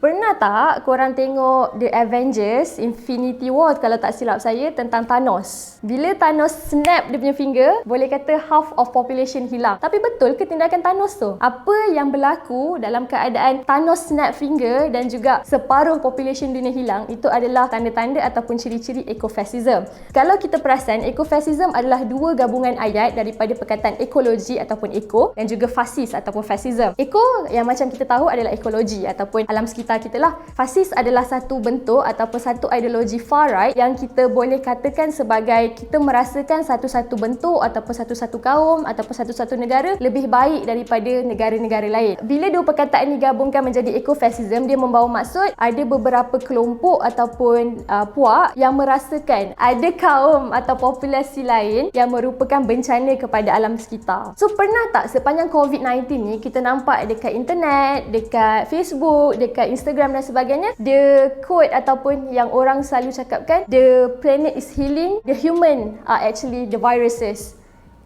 Pernah tak korang tengok The Avengers Infinity War kalau tak silap saya tentang Thanos? Bila Thanos snap dia punya finger, boleh kata half of population hilang. Tapi betul ke tindakan Thanos tu? Apa yang berlaku dalam keadaan Thanos snap finger dan juga separuh population dunia hilang, itu adalah tanda-tanda ataupun ciri-ciri ecofascism. Kalau kita perasan, ecofascism adalah dua gabungan ayat daripada perkataan ekologi ataupun eco dan juga fasis ataupun fascism. Eco yang macam kita tahu adalah ekologi ataupun alam sekitar kita lah. Fasis adalah satu bentuk ataupun satu ideologi far right yang kita boleh katakan sebagai kita merasakan satu-satu bentuk ataupun satu-satu kaum ataupun satu-satu negara lebih baik daripada negara-negara lain. Bila dua perkataan digabungkan menjadi ecofascism, dia membawa maksud ada beberapa kelompok ataupun puak yang merasakan ada kaum atau populasi lain yang merupakan bencana kepada alam sekitar. So pernah tak sepanjang COVID-19 ni kita nampak dekat internet, dekat Facebook, dekat Instagram dan sebagainya, the quote ataupun yang orang selalu cakapkan, the planet is healing, the human are actually the viruses.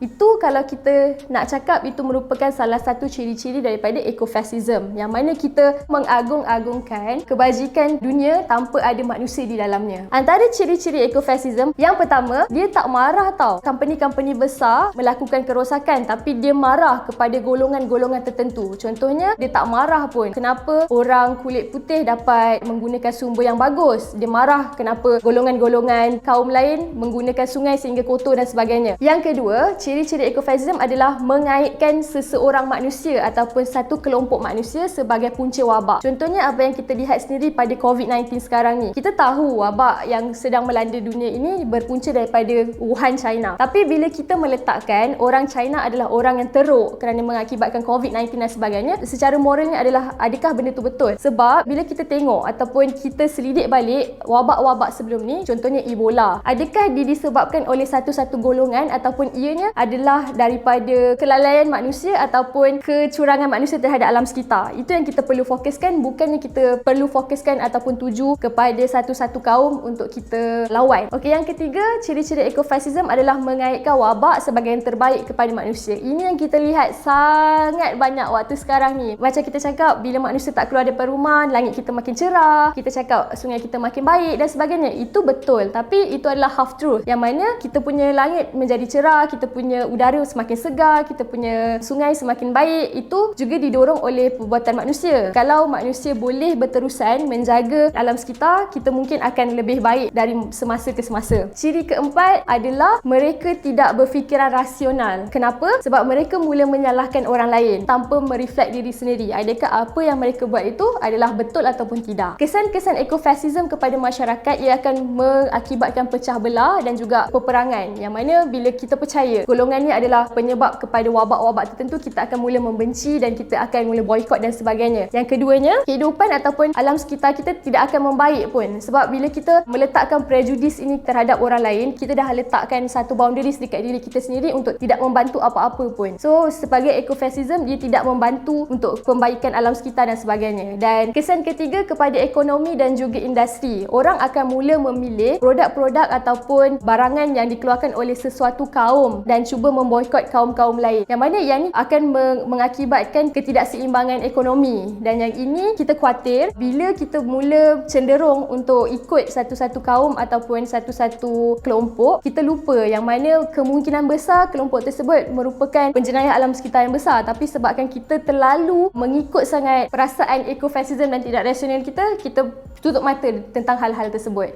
Itu kalau kita nak cakap, itu merupakan salah satu ciri-ciri daripada ecofascism, yang mana kita mengagung-agungkan kebajikan dunia tanpa ada manusia di dalamnya. Antara ciri-ciri ecofascism, yang pertama, dia tak marah tau. Company-company besar melakukan kerosakan tapi dia marah kepada golongan-golongan tertentu. Contohnya, dia tak marah pun kenapa orang kulit putih dapat menggunakan sumber yang bagus. Dia marah kenapa golongan-golongan kaum lain menggunakan sungai sehingga kotor dan sebagainya. Yang kedua, ciri-ciri ecofascism adalah mengaitkan seseorang manusia ataupun satu kelompok manusia sebagai punca wabak. Contohnya apa yang kita lihat sendiri pada COVID-19 sekarang ni. Kita tahu wabak yang sedang melanda dunia ini berpunca daripada Wuhan, China. Tapi bila kita meletakkan orang China adalah orang yang teruk kerana mengakibatkan COVID-19 dan sebagainya, secara moralnya adalah adakah benda tu betul? Sebab bila kita tengok ataupun kita selidik balik wabak-wabak sebelum ni, contohnya Ebola, adakah dia disebabkan oleh satu-satu golongan ataupun ianya adalah daripada kelalaian manusia ataupun kecurangan manusia terhadap alam sekitar? Itu yang kita perlu fokuskan, bukannya kita perlu fokuskan ataupun tuju kepada satu-satu kaum untuk kita lawan. Okey, yang ketiga, ciri-ciri ecofascism adalah mengaitkan wabak sebagai yang terbaik kepada manusia. Ini yang kita lihat sangat banyak waktu sekarang ni. Macam kita cakap, bila manusia tak keluar daripada rumah, langit kita makin cerah, kita cakap sungai kita makin baik dan sebagainya. Itu betul, tapi itu adalah half truth, yang mana kita punya langit menjadi cerah, kita punya udara semakin segar, kita punya sungai semakin baik, itu juga didorong oleh perbuatan manusia. Kalau manusia boleh berterusan menjaga alam sekitar, kita mungkin akan lebih baik dari semasa ke semasa. Ciri keempat adalah mereka tidak berfikiran rasional. Kenapa? Sebab mereka mula menyalahkan orang lain tanpa mereflect diri sendiri. Adakah apa yang mereka buat itu adalah betul ataupun tidak? Kesan-kesan ecofascism kepada masyarakat, ia akan mengakibatkan pecah belah dan juga peperangan, yang mana bila kita percaya golongan ni adalah penyebab kepada wabak-wabak tertentu, kita akan mula membenci dan kita akan mula boykot dan sebagainya. Yang keduanya, kehidupan ataupun alam sekitar kita tidak akan membaik pun, sebab bila kita meletakkan prejudis ini terhadap orang lain, kita dah letakkan satu boundaries dekat diri kita sendiri untuk tidak membantu apa-apa pun. So sebagai ecofascism, dia tidak membantu untuk pembaikan alam sekitar dan sebagainya. Dan kesan ketiga, kepada ekonomi dan juga industri, orang akan mula memilih produk-produk ataupun barangan yang dikeluarkan oleh sesuatu kaum dan cuba memboikot kaum-kaum lain, yang mana yang ni akan mengakibatkan ketidakseimbangan ekonomi. Dan yang ini kita khawatir bila kita mula cenderung untuk ikut satu-satu kaum ataupun satu-satu kelompok, kita lupa yang mana kemungkinan besar kelompok tersebut merupakan penjenayah alam sekitar yang besar. Tapi sebabkan kita terlalu mengikut sangat perasaan ecofascism dan tidak rasional kita tutup mata tentang hal-hal tersebut.